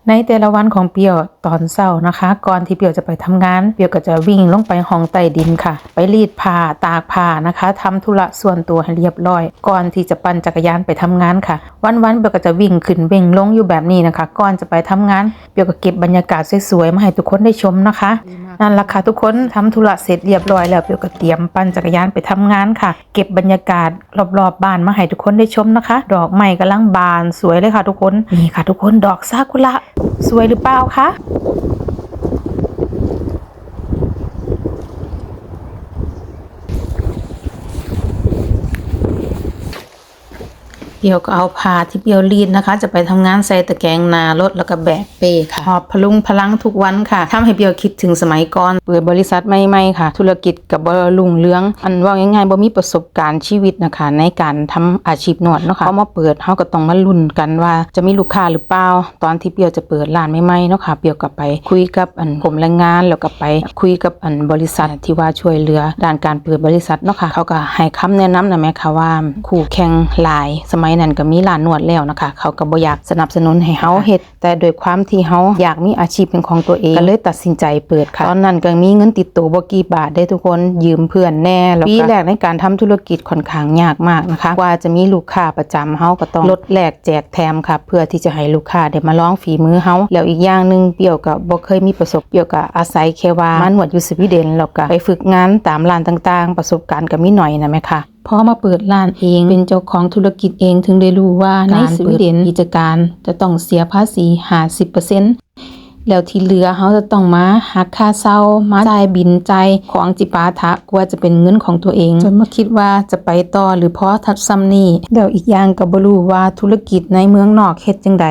ในแต่ละวันของเปียวตอนเช้านะคะก่อนที่เปียวจะไปทำงานเปียวก็จะวิ่งลงไปห้องใต้ดินค่ะไปรีดผ้าตากผ้านะคะทำธุระส่วนตัวให้เรียบร้อยก่อนที่จะปั่นจักรยานไปทำงานค่ะวันเปียวก็จะวิ่งขึ้นวิ่งลงอยู่แบบนี้นะคะก่อนจะไปทำงานเปียวก็เก็บบรรยากาศสวยๆมาให้ทุกคนได้ชมนะคะนั่นแหละค่ะทุกคนทำธุระเสร็จเรียบร้อยแล้วเปียวก็เตรียมปั่นจักรยานไปทำงานค่ะเก็บบรรยากาศรอบๆบ้านมาให้ทุกคนได้ชมนะคะดอกไม้กำลังบานสวยเลยค่ะทุกคนนี่ค่ะทุกคนดอกซากุระสวยหรือเปล่าคะเปียวก็เอาผ้าที่เปียวรีดนะคะจะไปทำงานใส่ตะแกรงหน้ารถแล้วก็แบกเป้ค่ะหอบพลุงพลังทุกวันค่ะทำให้เปียวคิดถึงสมัยก่อนเปิดบริษัทใหม่ๆค่ะธุรกิจกับบ่รุ่งเรืองอันว่าง่ายๆบ่มีประสบการณ์ชีวิตนะคะในการทำอาชีพนวดเนาะค่ะพอมาเปิดเฮาก็ต้องมาลุ้นกันว่าจะมีลูกค้าหรือเปล่าตอนที่เปียวจะเปิดร้านใหม่ๆเนาะค่ะเปียวก็ไปคุยกับกรมแรงงานแล้วก็ไปคุยกับบริษัทที่ว่าช่วยเหลือด้านการเปิดบริษัทเนาะค่ะเขาก็ให้คำแนะนำนะแม่ค่ะว่าคู่แข่งหลายสมัยนั้นก็มีร้านนวดแล้วนะคะเขาก็บ่อยากสนับสนุนให้เฮาเฮ็ดแต่โดยความที่เฮาอยากมีอาชีพเป็นของตัวเองก็เลยตัดสินใจเปิดค่ะตอนนั้นก็มีเงินติดตัวบ่กี่บาทได้ทุกคนยืมเพื่อนแน่แล้วปีแรกในการทำธุรกิจค่อนข้างยากมากนะคะกว่าจะมีลูกค้าประจำเฮาก็ต้องลดแลกแจกแถมค่ะเพื่อที่จะให้ลูกค้าได้มาลองฝีมือเฮาแล้วอีกอย่างนึงเปียวก็บ่เคยมีประสบเปียวก็อาศัยแค่ว่ามานวดอยู่สวีเดนแล้วก็ไปฝึกงานตามร้านต่างๆประสบการณ์ก็มีหน่อยนะแม่ค่ะพอมาเปิดร้านเองเป็นเจ้าของธุรกิจเองถึงได้รู้ว่าในสวีเดนกิจการจะต้องเสียภาษี 50% แล้วที่เหลือเขาจะต้องมาหักค่าเช่ามาจ่ายบินจ่ายของจิปาถะกว่าจะเป็นเงินของตัวเองจนมาคิดว่าจะไปต่อหรือพอทัดซ้ำนี่แล้วอีกอย่างก็บ่รู้ว่าธุรกิจในเมืองนอกเฮ็ดจังใด